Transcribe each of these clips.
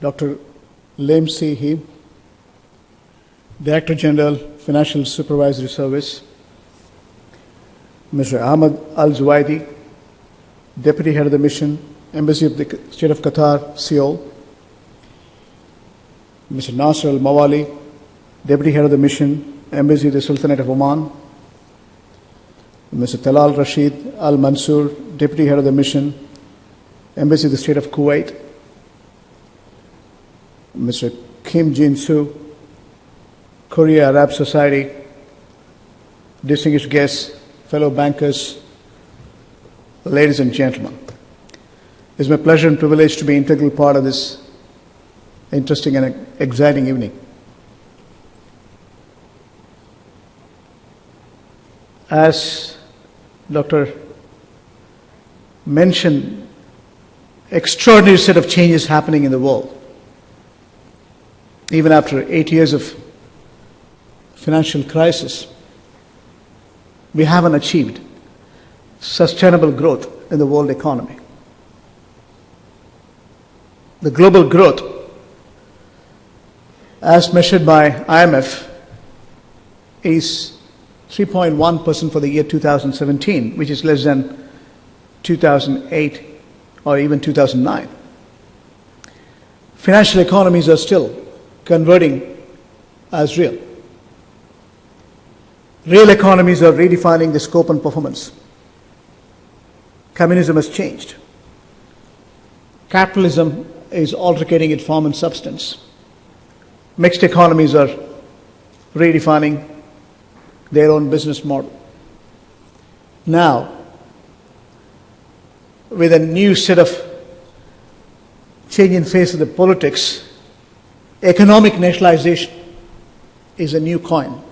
Dr. Lim See, Director General, Financial Supervisory Service, Mr. Ahmed Al-Zuwaidi, Deputy Head of the Mission, Embassy of the State of Qatar, Seoul, Mr. Nasser Al-Mawali, Deputy Head of the Mission, Embassy of the Sultanate of Oman, Mr. Talal Rashid Al-Mansour, Deputy Head of the Mission, Embassy of the State of Kuwait, Mr. Kim Jin-soo, Korea Arab Society, distinguished guests, fellow bankers, ladies and gentlemen. It's my pleasure and privilege to be an integral part of this interesting and exciting evening. As Dr. mentioned, extraordinary set of changes happening in the world. Even after 8 years of financial crisis, we haven't achieved sustainable growth in the world economy. The global growth, as measured by IMF, is 3.1% for the year 2017, which is less than 2008 or even 2009. Financial economies are still converting as real. Real economies are redefining the scope and performance. Communism has changed. Capitalism is altering its form and substance. Mixed economies are redefining their own business model. Now, with a new set of change in face of the politics, economic nationalization is a new coin.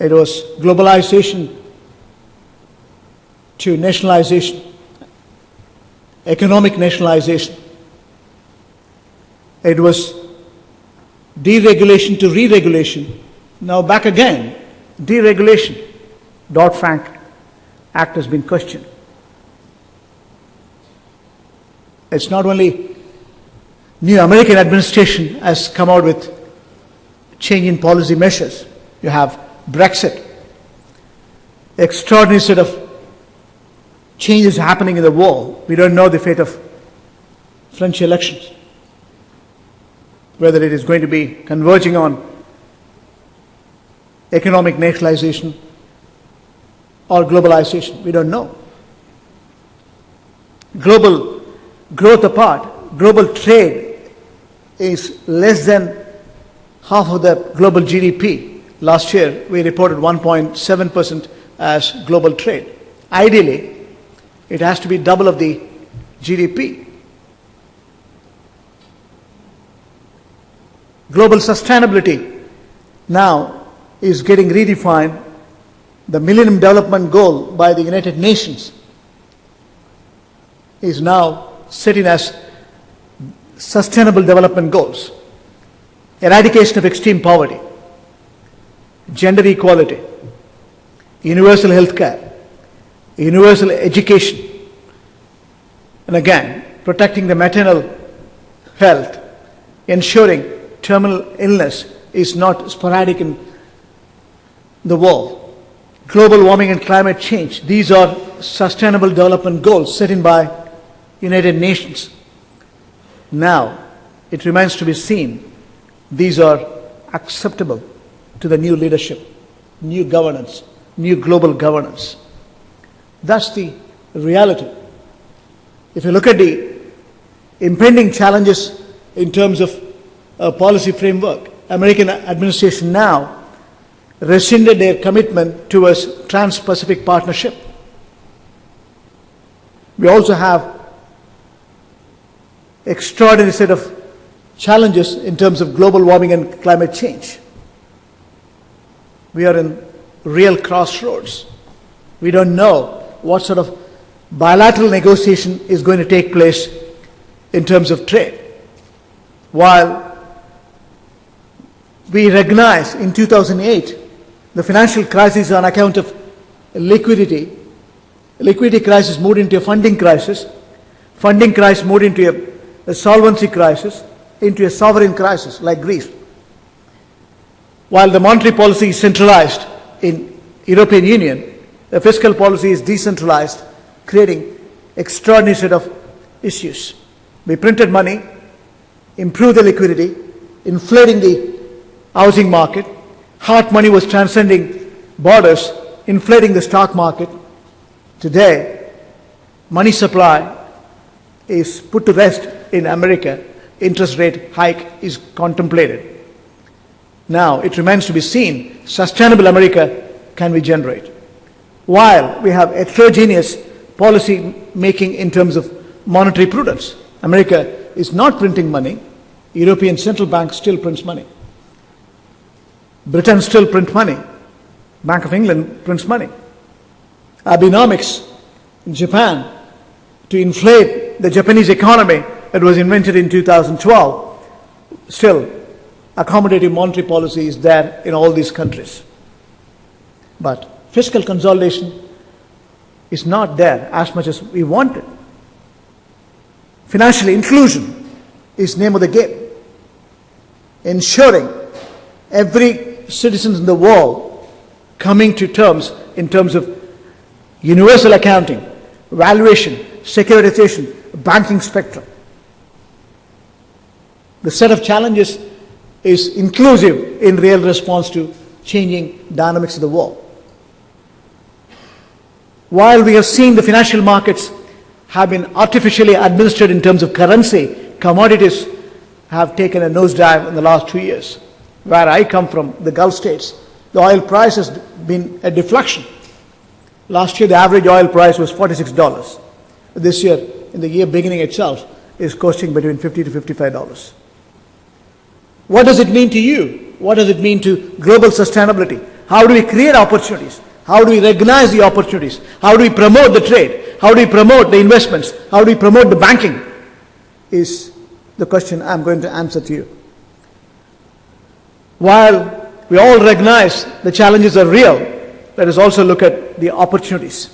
It was globalization to nationalization, economic nationalization. It was deregulation to re-regulation. Now back again, deregulation. Dodd-Frank Act has been questioned. It's not only new American administration has come out with change in policy measures. You have Brexit, extraordinary set of changes happening in the world. We don't know the fate of French elections, whether it is going to be converging on economic nationalization or globalization. We don't know. Global growth apart, global trade is less than half of the global GDP. Last year, we reported 1.7% as global trade. Ideally, it has to be double of the GDP. Global sustainability now is getting redefined. The Millennium Development Goal by the United Nations is now sitting as Sustainable Development Goals. Eradication of extreme poverty, gender equality, universal health care, universal education, and again, protecting the maternal health, ensuring terminal illness is not sporadic in the world. Global warming and climate change, these are sustainable development goals set in by United Nations. Now, it remains to be seen, these are acceptable to the new leadership, new governance, new global governance. That's the reality. If you look at the impending challenges in terms of a policy framework, American administration now rescinded their commitment towards Trans-Pacific Partnership. We also have extraordinary set of challenges in terms of global warming and climate change. We are in real crossroads. We don't know what sort of bilateral negotiation is going to take place in terms of trade. While we recognize in 2008 the financial crisis on account of liquidity. Liquidity crisis moved into a funding crisis. Funding crisis moved into a a solvency crisis into a sovereign crisis like Greece. While the monetary policy is centralized in European Union, the fiscal policy is decentralized, creating extraordinary set of issues. We printed money, improved the liquidity, inflating the housing market. Hard money was transcending borders, inflating the stock market. Today, money supply is put to rest in America. Interest rate hike is contemplated. Now, it remains to be seen, sustainable America can we generate. While we have heterogeneous policy making in terms of monetary prudence, America is not printing money. European Central Bank still prints money. Britain still prints money. Bank of England prints money. Abenomics in Japan to inflate the Japanese economy that was invented in 2012. Still, accommodative monetary policy is there in all these countries. But fiscal consolidation is not there as much as we wanted. Financial inclusion is name of the game. Ensuring every citizen in the world coming to terms in terms of universal accounting, valuation, securitization, banking spectrum. The set of challenges is inclusive in real response to changing dynamics of the world. While we have seen the financial markets have been artificially administered in terms of currency, commodities have taken a nosedive in the last 2 years. Where I come from, the Gulf states, the oil price has been a deflection. Last year, the average oil price was $46. This year, in the year beginning itself, is costing between $50 to $55. What does it mean to you? What does it mean to global sustainability? How do we create opportunities? How do we recognize the opportunities? How do we promote the trade? How do we promote the investments? How do we promote the banking? Is the question I'm going to answer to you. While we all recognize the challenges are real, let us also look at the opportunities.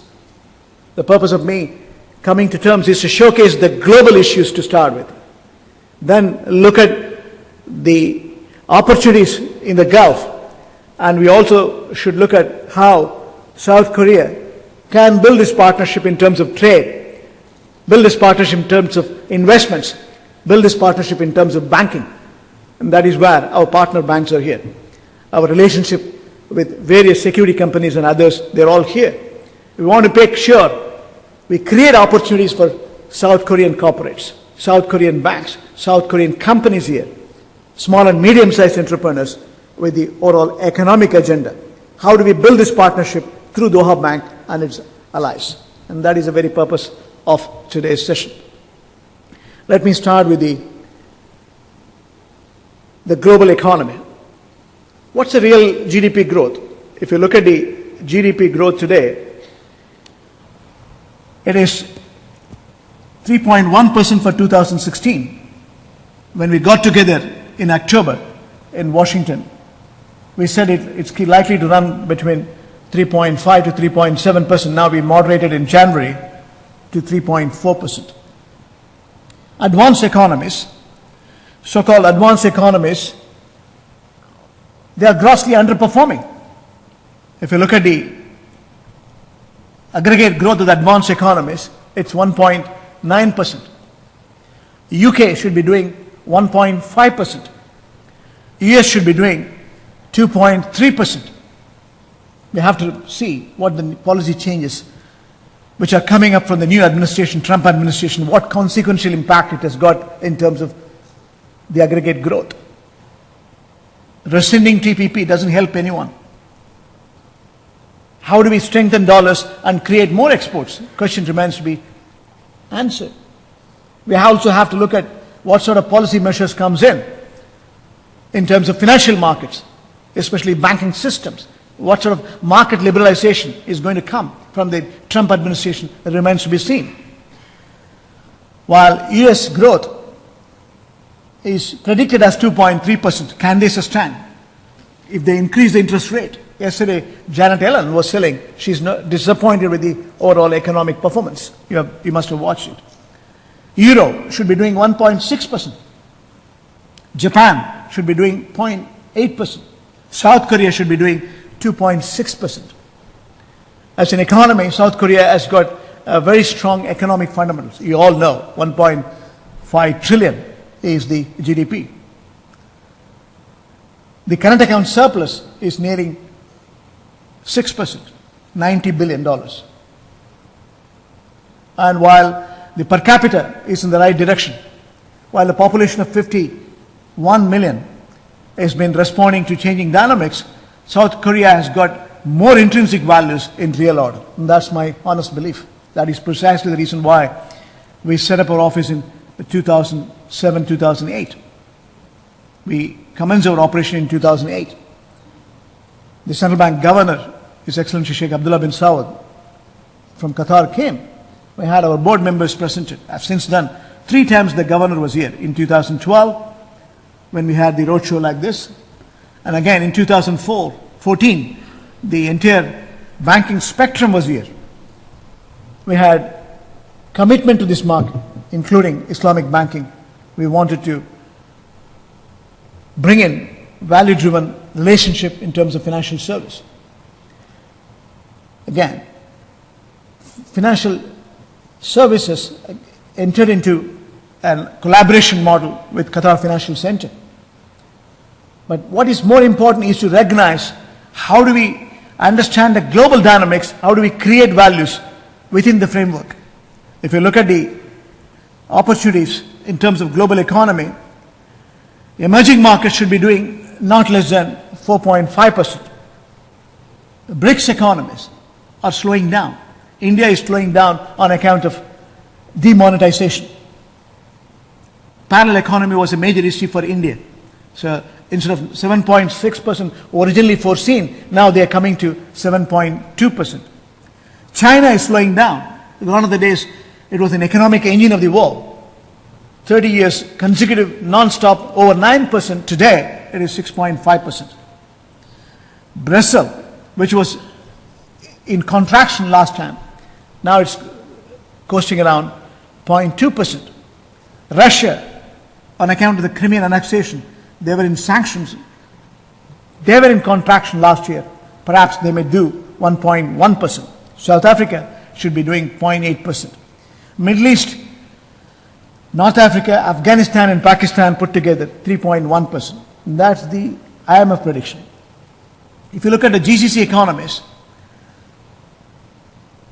The purpose of me coming to terms is to showcase the global issues to start with. Then look at the opportunities in the Gulf. And we also should look at how South Korea can build this partnership in terms of trade, build this partnership in terms of investments, build this partnership in terms of banking. And that is where our partner banks are here. Our relationship with various security companies and others, they're all here. We want to make sure we create opportunities for South Korean corporates, South Korean banks, South Korean companies here, small and medium-sized entrepreneurs with the overall economic agenda. How do we build this partnership through Doha Bank and its allies? And that is the very purpose of today's session. Let me start with the global economy. What's the real GDP growth? If you look at the GDP growth today, it is 3.1% for 2016. When we got together in October in Washington, we said it's likely to run between 3.5 to 3.7%. Now we moderated in January to 3.4%. Advanced economies, so-called advanced economies, they are grossly underperforming. If you look at the aggregate growth of the advanced economies, it's 1.9%. The UK should be doing 1.5%. US should be doing 2.3%. We have to see what the policy changes which are coming up from the new administration, Trump administration, what consequential impact it has got in terms of the aggregate growth. Rescinding TPP doesn't help anyone. How do we strengthen dollars and create more exports? The question remains to be answered. We also have to look at what sort of policy measures comes in terms of financial markets, especially banking systems. What sort of market liberalization is going to come from the Trump administration? It remains to be seen. While US growth is predicted as 2.3%, can they sustain if they increase the interest rate? Yesterday, Janet Yellen was saying she's not disappointed with the overall economic performance. You must have watched it. Euro should be doing 1.6%. Japan should be doing 0.8%. South Korea should be doing 2.6%. As an economy, South Korea has got very strong economic fundamentals. You all know 1.5 trillion is the GDP. The current account surplus is nearing 6%, $90 billion. And while the per capita is in the right direction, while the population of 51 million has been responding to changing dynamics, South Korea has got more intrinsic values in real order. And that's my honest belief. That is precisely the reason why we set up our office in 2007, 2008. We commenced our operation in 2008. The central bank governor, His Excellency Sheikh Abdullah bin Saud from Qatar came. We had our board members presented. I've since done 3 times the governor was here. In 2012, when we had the roadshow like this, and again in 2014, the entire banking spectrum was here. We had commitment to this market, including Islamic banking. We wanted to bring in value-driven relationship in terms of financial service. Again, financial services entered into a collaboration model with Qatar Financial Center. But what is more important is to recognize how do we understand the global dynamics, how do we create values within the framework. If you look at the opportunities in terms of global economy, emerging markets should be doing not less than 4.5%. The BRICS economies are slowing down. India is slowing down on account of demonetization. Parallel economy was a major issue for India. So instead of 7.6% originally foreseen, now they are coming to 7.2%. China is slowing down. One of the days, it was an economic engine of the world. 30 years consecutive, non-stop, over 9%. Today, it is 6.5%. Brazil, which was in contraction last time, now it's coasting around 0.2%. Russia, on account of the Crimean annexation, they were in sanctions. They were in contraction last year. Perhaps they may do 1.1%. South Africa should be doing 0.8%. Middle East, North Africa, Afghanistan and Pakistan put together 3.1%. That's the IMF prediction. If you look at the GCC economies,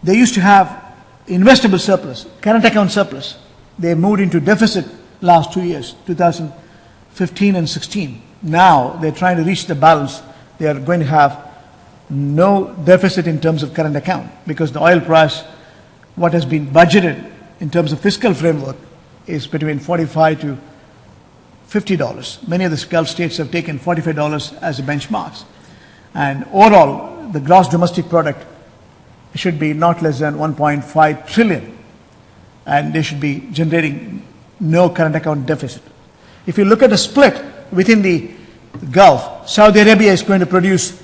they used to have investable surplus, current account surplus. They moved into deficit last 2 years, 2015 and 16. Now they're trying to reach the balance. They are going to have no deficit in terms of current account because the oil price, what has been budgeted in terms of fiscal framework, is between $45 to $50. Many of the Gulf states have taken $45 as a benchmark. And overall, the gross domestic product should be not less than 1.5 trillion. And they should be generating no current account deficit. If you look at the split within the Gulf, Saudi Arabia is going to produce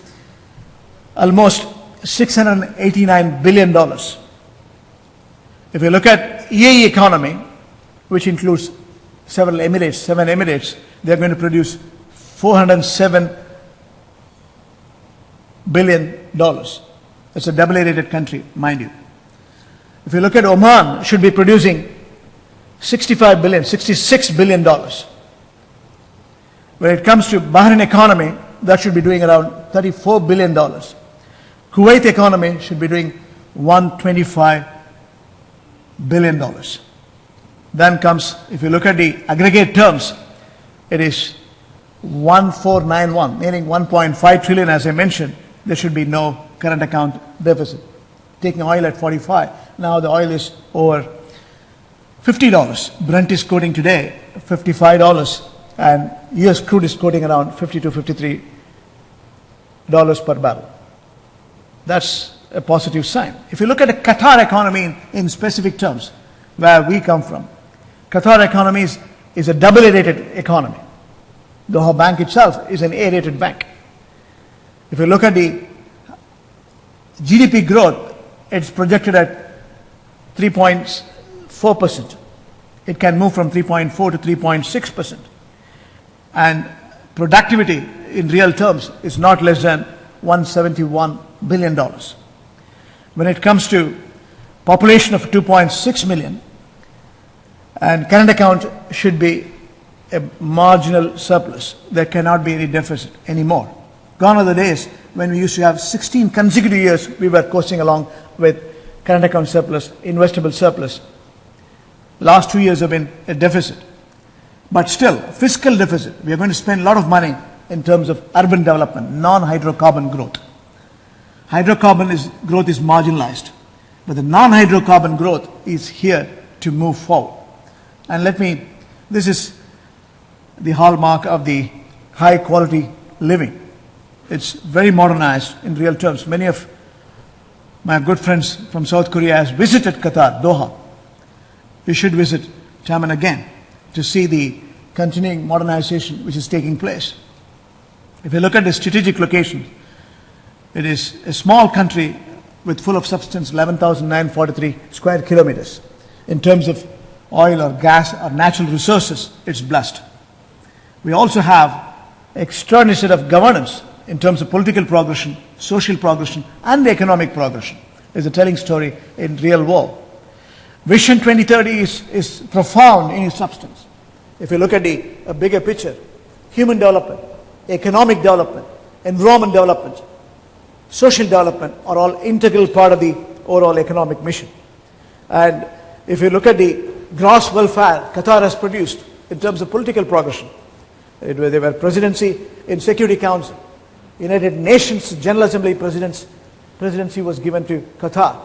almost $689 billion. If you look at UAE economy, which includes seven emirates, they're going to produce $407 billion. It's a double A-rated country, mind you. If you look at Oman, should be producing $66 billion. When it comes to Bahrain economy, that should be doing around $34 billion. Kuwait economy should be doing $125 billion. Then comes, if you look at the aggregate terms, it is 1491, meaning 1.5 trillion, as I mentioned. There should be no current account deficit. Taking oil at 45, now the oil is over $50. Brent is quoting today $55, and US crude is quoting around $50 to $53 per barrel. That's a positive sign. If you look at the Qatar economy in specific terms, where we come from, Qatar economy is a double A-rated economy. Doha Bank itself is an A-rated bank. If you look at the GDP growth, it's projected at 3.4%. It can move from 3.4 to 3.6%. And productivity in real terms is not less than $171 billion. When it comes to population of 2.6 million, and current account should be a marginal surplus. There cannot be any deficit anymore. Gone are the days when we used to have 16 consecutive years we were coasting along with current account surplus, investable surplus. Last 2 years have been a deficit. But still, fiscal deficit. We are going to spend a lot of money in terms of urban development, non-hydrocarbon growth. Hydrocarbon growth is marginalized, but the non-hydrocarbon growth is here to move forward. And this is the hallmark of the high quality living. It's very modernized in real terms. Many of my good friends from South Korea has visited Qatar, Doha. You should visit time and again to see the continuing modernization which is taking place. If you look at the strategic location, it is a small country with full of substance, 11,943 square kilometers. In terms of oil or gas or natural resources, it's blessed. We also have extraordinary set of governance in terms of political progression, social progression, and economic progression. It's a telling story in real world. Vision 2030 is profound in its substance. If you look at a bigger picture, human development, economic development, environment development, social development are all integral part of the overall economic mission. And if you look at the gross welfare Qatar has produced in terms of political progression, they were presidency in Security Council, United Nations General Assembly presidency was given to Qatar.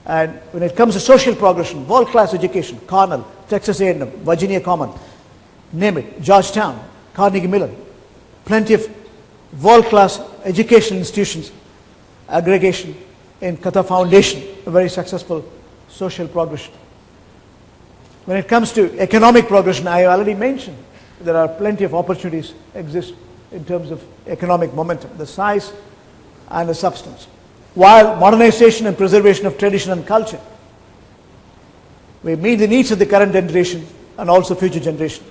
And when it comes to social progression, world-class education, Cornell, Texas A&M, Virginia Common, name it, Georgetown, Carnegie Mellon, plenty of world-class educational institutions, aggregation in Qatar Foundation, a very successful social progression. When it comes to economic progression, I already mentioned there are plenty of opportunities exist in terms of economic momentum, the size and the substance. While modernization and preservation of tradition and culture, we meet the needs of the current generation and also future generation.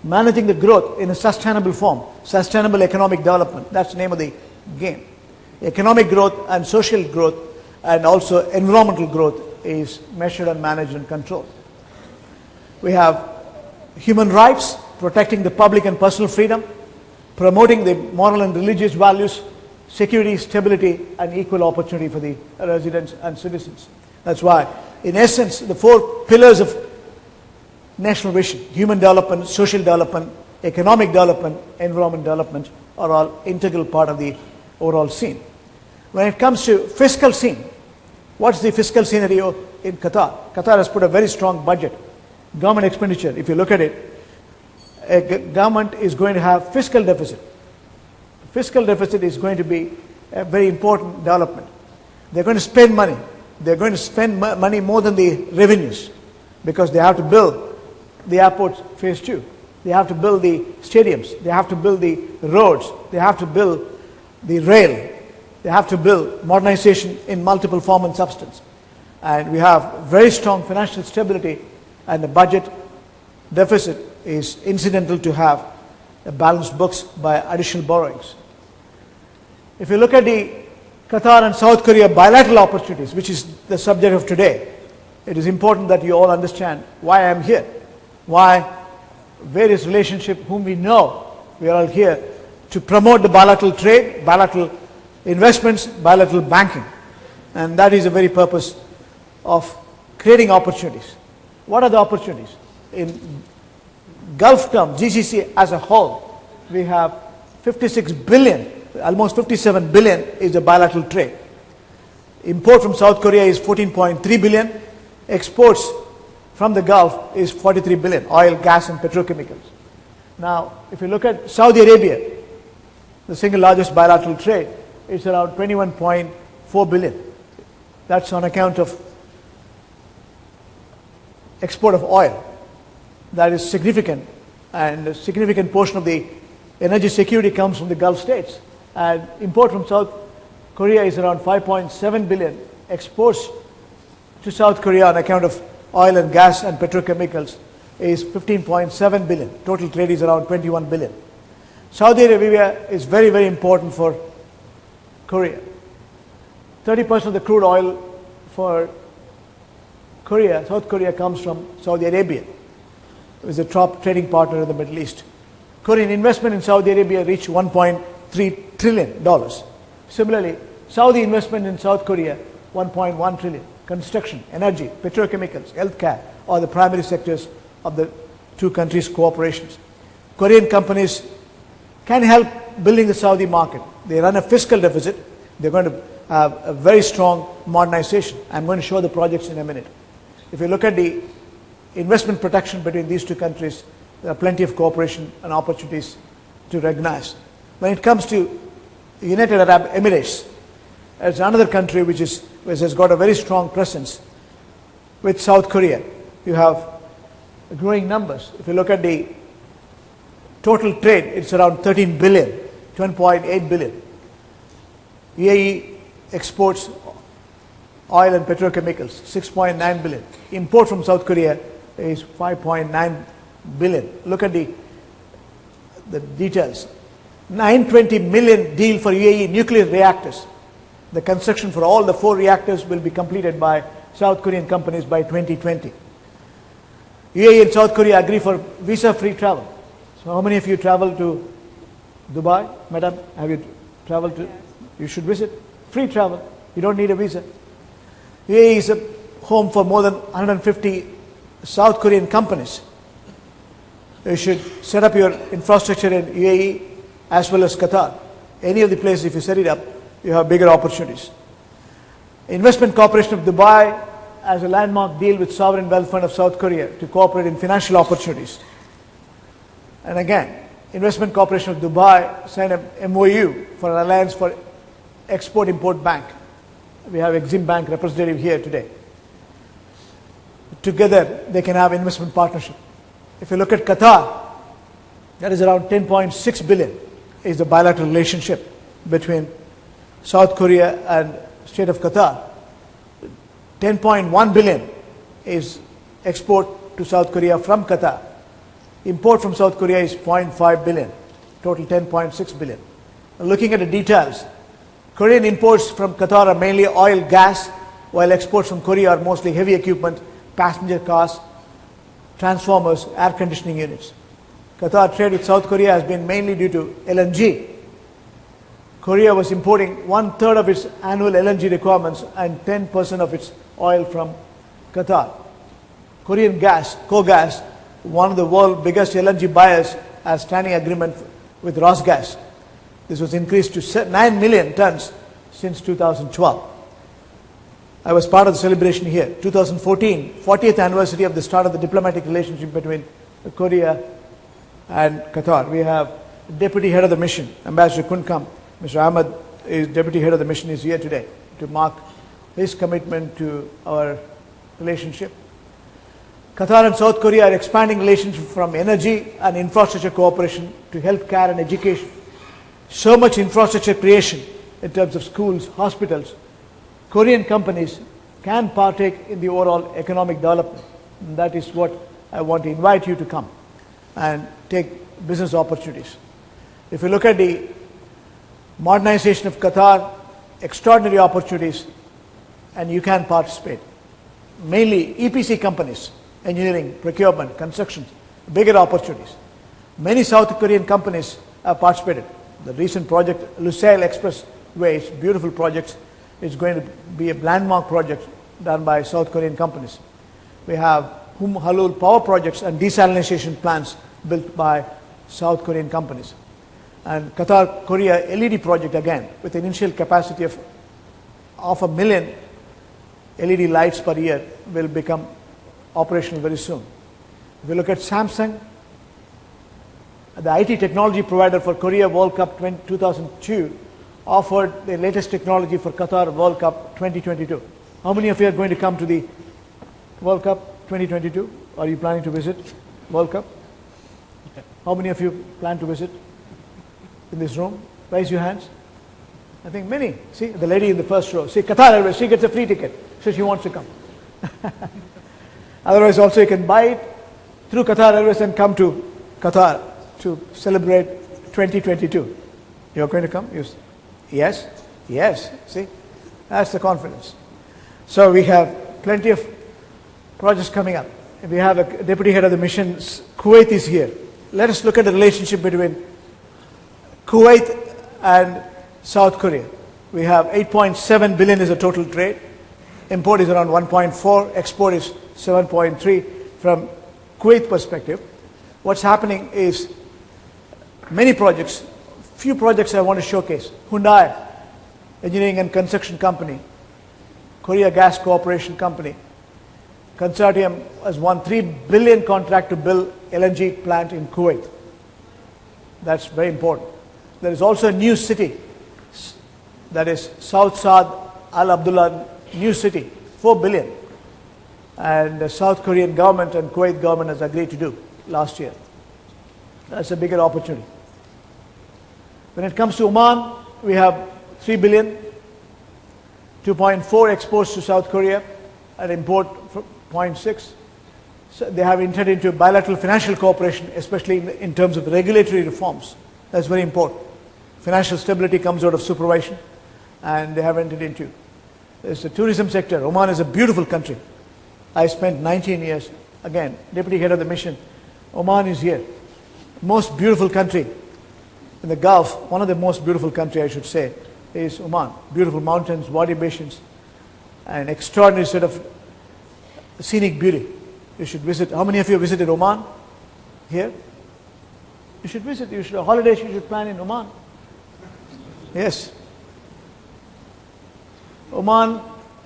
Managing the growth in a sustainable form, sustainable economic development, that's the name of the game. Economic growth and social growth and also environmental growth is measured and managed and controlled. We have human rights, protecting the public and personal freedom, promoting the moral and religious values, security, stability, and equal opportunity for the residents and citizens. That's why, in essence, the 4 pillars of national vision, human development, social development, economic development, environment development, are all integral part of the overall scene. When it comes to fiscal scene, what's the fiscal scenario in Qatar? Qatar has put a very strong budget. Government expenditure, if you look at it, a government is going to have fiscal deficit. Fiscal deficit is going to be a very important development. They're going to spend money. They're going to spend money more than the revenues because they have to build the airports phase 2. They have to build the stadiums. They have to build the roads. They have to build the rail. They have to build modernization in multiple form and substance. And we have very strong financial stability, and the budget deficit is incidental to have a balanced books by additional borrowings. If you look at the Qatar and South Korea bilateral opportunities, which is the subject of today, it is important that you all understand why I am here, why various relationships whom we know, we are all here to promote the bilateral trade, bilateral investments, bilateral banking. And that is the very purpose of creating opportunities. What are the opportunities? In Gulf term, GCC as a whole, we have 56 billion, almost 57 billion is the bilateral trade. Import from South Korea is 14.3 billion. Exports from the Gulf is 43 billion, oil, gas, and petrochemicals. Now, if you look at Saudi Arabia, the single largest bilateral trade, it's around 21.4 billion. That's on account of export of oil. That is significant, and a significant portion of the energy security comes from the Gulf states. And import from South Korea is around 5.7 billion. Exports to South Korea on account of oil and gas and petrochemicals is 15.7 billion. Total trade is around 21 billion. Saudi Arabia is very, very important for Korea. 30% of the crude oil for Korea, South Korea, comes from Saudi Arabia, who is a top trading partner in the Middle East. Korean investment in Saudi Arabia reached $1.3 trillion. Similarly, Saudi investment in South Korea, 1.1 trillion. Construction, energy, petrochemicals, healthcare are the primary sectors of the two countries' cooperations. Korean companies can help building the Saudi market. They run a fiscal deficit. They're going to have a very strong modernization. I'm going to show the projects in a minute. If you look at the investment protection between these two countries, there are plenty of cooperation and opportunities to recognize. When it comes to the United Arab Emirates, it's another country which has got a very strong presence with South Korea. You have growing numbers. If you look at the total trade, it's around 13 billion, 10.8 billion. UAE exports oil and petrochemicals, 6.9 billion. Import from South Korea is 5.9 billion. Look at the details. 920 million deal for UAE nuclear reactors. The construction for all the 4 reactors will be completed by South Korean companies by 2020. UAE and South Korea agree for visa-free travel. So how many of you travel to Dubai? Madam, have you traveled to? You should visit. Free travel. You don't need a visa. UAE is a home for more than 150 South Korean companies. You should set up your infrastructure in UAE as well as Qatar. Any of the places, if you set it up, you have bigger opportunities. Investment Corporation of Dubai has a landmark deal with Sovereign Wealth Fund of South Korea to cooperate in financial opportunities. And again, Investment Corporation of Dubai signed an MOU for an alliance for Export-Import Bank. We have Exim Bank representative here today. Together, they can have investment partnership. If you look at Qatar, that is around 10.6 billion is the bilateral relationship between South Korea and State of Qatar. 10.1 billion is export to South Korea from Qatar. Import from South Korea is 0.5 billion, total 10.6 billion. Looking at the details, Korean imports from Qatar are mainly oil, gas, while exports from Korea are mostly heavy equipment, passenger cars, transformers, air conditioning units. Qatar trade with South Korea has been mainly due to LNG. Korea was importing 1/3 of its annual LNG requirements and 10% of its oil from Qatar. Korean gas, KOGAS, one of the world's biggest LNG buyers, has standing agreement with Rosgas. This was increased to 9 million tons since 2012. I was part of the celebration here. 2014, 40th anniversary of the start of the diplomatic relationship between Korea and Qatar. We have Deputy Head of the Mission, Ambassador couldn't come. Mr. Ahmed is Deputy Head of the Mission, is here today to mark his commitment to our relationship. Qatar and South Korea are expanding relationship from energy and infrastructure cooperation to healthcare and education. So much infrastructure creation in terms of schools, hospitals. Korean companies can partake in the overall economic development. And that is what I want to invite you to come and take business opportunities. If you look at the modernization of Qatar, extraordinary opportunities, and you can participate. Mainly EPC companies, engineering, procurement, construction, bigger opportunities. Many South Korean companies have participated. The recent project, Lusail Expressway, is a beautiful project. It's going to be a landmark project done by South Korean companies. We have Halul power projects and desalination plants built by South Korean companies. And Qatar Korea LED project again, with an initial capacity of 500,000 LED lights per year, will become operational very soon. If you look at Samsung, the IT technology provider for Korea World Cup 2002, offered the latest technology for Qatar World Cup 2022. How many of you are going to come to the World Cup 2022? Are you planning to visit World Cup? How many of you plan to visit in this room? Raise your hands. I think many. See, the lady in the first row. See, Qatar Airways, she gets a free ticket, so she wants to come. Otherwise, also you can buy it through Qatar Airways and come to Qatar to celebrate 2022. You're going to come? Yes? Yes. See? That's the confidence. So we have plenty of projects coming up. We have a deputy head of the missions. Kuwait is here. Let us look at the relationship between Kuwait and South Korea. We have 8.7 billion is the total trade. Import is around 1.4. Export is 7.3. From Kuwait perspective, what's happening is many projects. Few projects I want to showcase. Hyundai, engineering and construction company. Korea Gas Corporation Company. Consortium has won 3 billion contract to build LNG plant in Kuwait. That's very important. There is also a new city, that is South Saad Al Abdullah new city, 4 billion. And the South Korean government and Kuwait government has agreed to do last year. That's a bigger opportunity. When it comes to Oman, we have 3 billion, 2.4 exports to South Korea, and import 0.6. So they have entered into bilateral financial cooperation, especially in terms of regulatory reforms. That's very important. Financial stability comes out of supervision, and they have entered into. There's the tourism sector. Oman is a beautiful country. I spent 19 years, again, deputy head of the mission. Oman is here. Most beautiful country in the Gulf, one of the most beautiful country I should say, is Oman. Beautiful mountains, wadi basins, and extraordinary set of scenic beauty. You should visit. How many of you visited Oman here? You should visit. You should, a holiday you should plan in Oman. Yes. Oman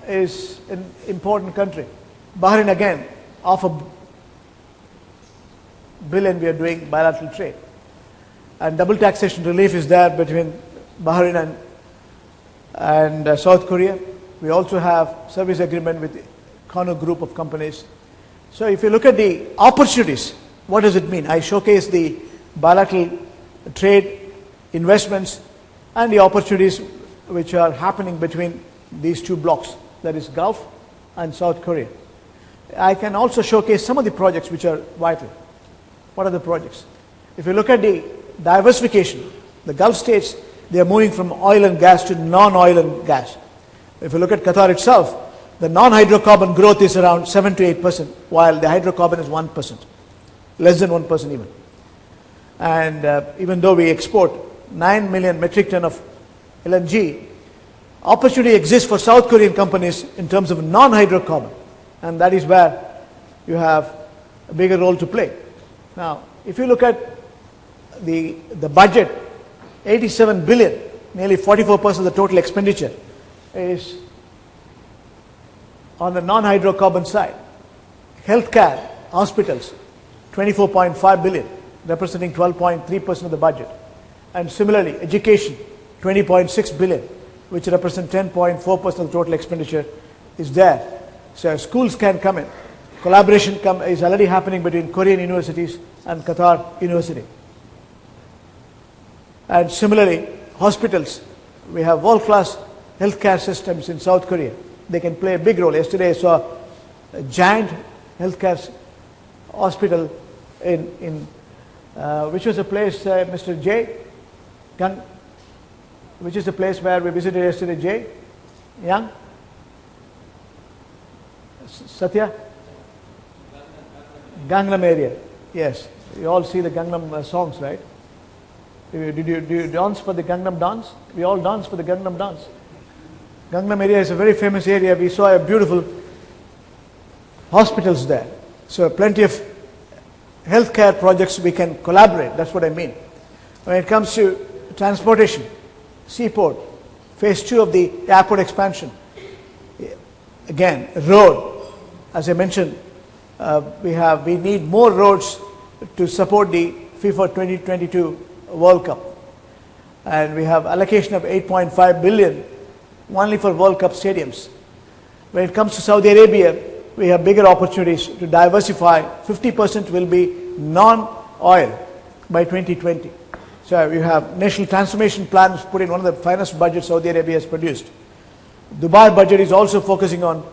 is an important country. Bahrain again, $500 million we are doing bilateral trade. And double taxation relief is there between Bahrain and South Korea. We also have service agreement with the Kano group of companies. So if you look at the opportunities, what does it mean? I showcase the bilateral trade, investments, and the opportunities which are happening between these two blocks, that is Gulf and South Korea. I can also showcase some of the projects which are vital. What are the projects? If you look at the diversification, the Gulf states, they are moving from oil and gas to non-oil and gas. If you look at Qatar itself, the non-hydrocarbon growth is around 7 to 8%, while the hydrocarbon is 1%, less than 1% even. And even though we export 9 million metric ton of LNG, opportunity exists for South Korean companies in terms of non-hydrocarbon, and that is where you have a bigger role to play. Now, if you look at the budget, 87 billion, nearly 44% of the total expenditure is on the non-hydrocarbon side. Healthcare, hospitals, 24.5 billion, representing 12.3% of the budget. And similarly, education, 20.6 billion, which represent 10.4% of the total expenditure is there. So schools can come in. Collaboration is already happening between Korean universities and Qatar University. And similarly, hospitals, we have world-class healthcare systems in South Korea. They can play a big role. Yesterday I saw a giant healthcare hospital in which was a place, Mr. J. Which is the place where we visited yesterday, Jay? Young? Satya? Gangnam area. Yes. You all see the Gangnam songs, right? Do you dance for the Gangnam dance? We all dance for the Gangnam dance. Gangnam area is a very famous area. We saw a beautiful hospitals there. So plenty of healthcare projects we can collaborate. That's what I mean. When it comes to transportation, seaport, phase 2 of the airport expansion. Again, road. As I mentioned, we need more roads to support the FIFA 2022 World Cup. And we have allocation of 8.5 billion only for World Cup stadiums. When it comes to Saudi Arabia, we have bigger opportunities to diversify. 50% will be non-oil by 2020. So we have national transformation plans put in, one of the finest budgets Saudi Arabia has produced. Dubai budget is also focusing on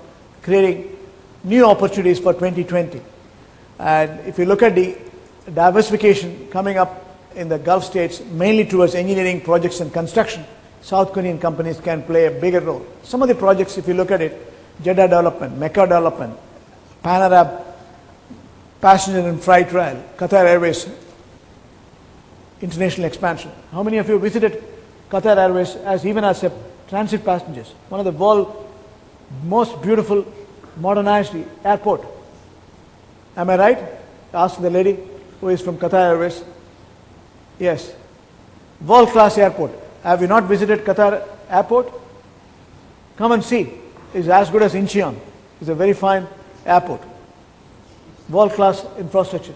creating new opportunities for 2020. And if you look at the diversification coming up in the Gulf states, mainly towards engineering projects and construction, South Korean companies can play a bigger role. Some of the projects, if you look at it, Jeddah development, Mecca development, Pan Arab passenger and freight rail, Qatar Airways international expansion. How many of you visited Qatar Airways even as a transit passengers? One of the world's most beautiful modernized airport. Am I right? Ask the lady who is from Qatar Airways. Yes. World-class airport. Have you not visited Qatar airport? Come and see. It's as good as Incheon. It's a very fine airport. World-class infrastructure.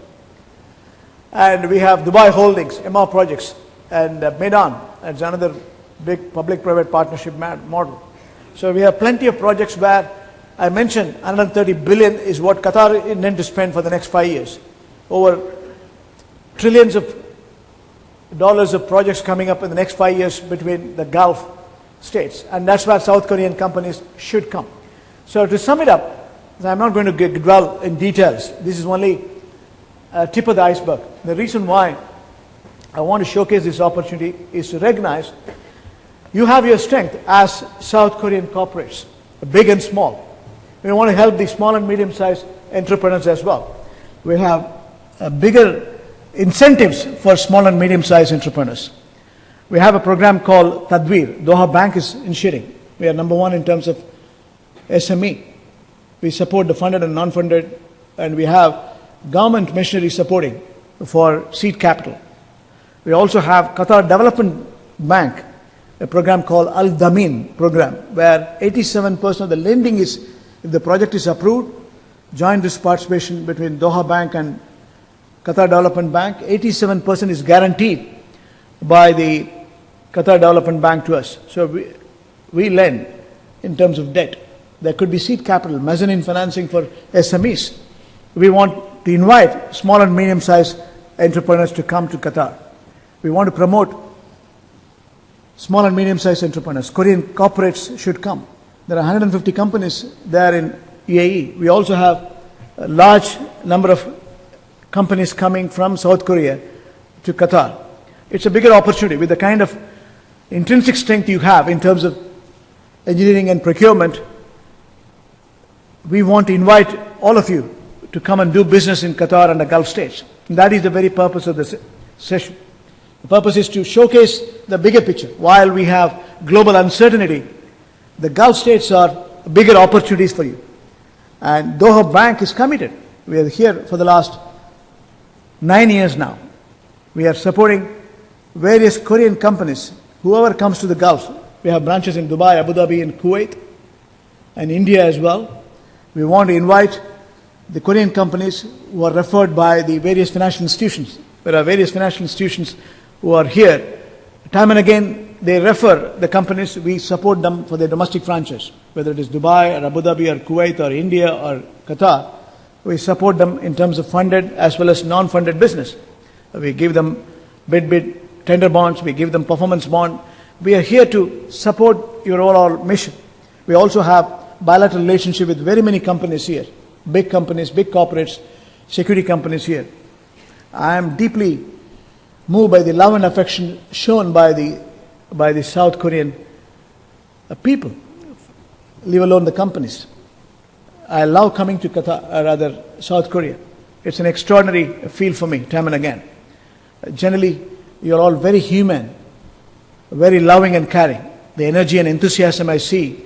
And we have Dubai Holdings, MR Projects, and Medan. It's another big public-private partnership model. So we have plenty of projects where I mentioned 130 billion is what Qatar intends to spend for the next 5 years. Over trillions of dollars of projects coming up in the next 5 years between the Gulf states. And that's where South Korean companies should come. So to sum it up, I'm not going to dwell in details. This is only a tip of the iceberg. The reason why I want to showcase this opportunity is to recognize you have your strength as South Korean corporates, big and small. We want to help the small and medium-sized entrepreneurs as well. We have bigger incentives for small and medium-sized entrepreneurs. We have a program called Tadweer. Doha Bank is initiating. We are number one in terms of SME. We support the funded and non-funded, and we have government machinery supporting for seed capital. We also have Qatar Development Bank, a program called Al Damin program, where 87% of the lending is, if the project is approved, joint risk participation between Doha Bank and Qatar Development Bank, 87% is guaranteed by the Qatar Development Bank to us. So we lend in terms of debt. There could be seed capital, mezzanine financing for SMEs. We want to invite small and medium-sized entrepreneurs to come to Qatar. We want to promote small and medium-sized entrepreneurs. Korean corporates should come. There are 150 companies there in UAE. We also have a large number of companies coming from South Korea to Qatar. It's a bigger opportunity with the kind of intrinsic strength you have in terms of engineering and procurement. We want to invite all of you to come and do business in Qatar and the Gulf states. And that is the very purpose of this session. The purpose is to showcase the bigger picture. While we have global uncertainty, the Gulf states are bigger opportunities for you. And Doha Bank is committed. We are here for the last 9 years now. We are supporting various Korean companies. Whoever comes to the Gulf, we have branches in Dubai, Abu Dhabi, and Kuwait, and India as well. We want to invite the Korean companies who are referred by the various financial institutions. There are various financial institutions who are here. Time and again, they refer the companies. We support them for their domestic franchise, whether it is Dubai or Abu Dhabi or Kuwait or India or Qatar. We support them in terms of funded as well as non-funded business. We give them bid tender bonds. We give them performance bond. We are here to support your overall mission. We also have bilateral relationship with very many companies here, big corporates, security companies here. I am deeply moved by the love and affection shown by the South Korean people, leave alone the companies. I love coming to South Korea. It's an extraordinary feel for me, time and again. Generally, you're all very human, very loving and caring. The energy and enthusiasm I see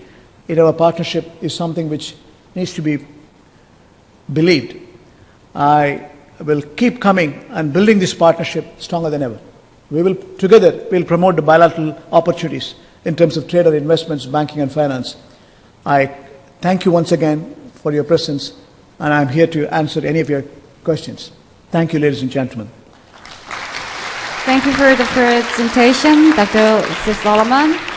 in our partnership is something which needs to be believed. I will keep coming and building this partnership stronger than ever. Together, we'll promote the bilateral opportunities in terms of trade or investments, banking and finance. I thank you once again for your presence, and I'm here to answer any of your questions. Thank you, ladies and gentlemen. Thank you for the presentation, Dr. Seetharaman.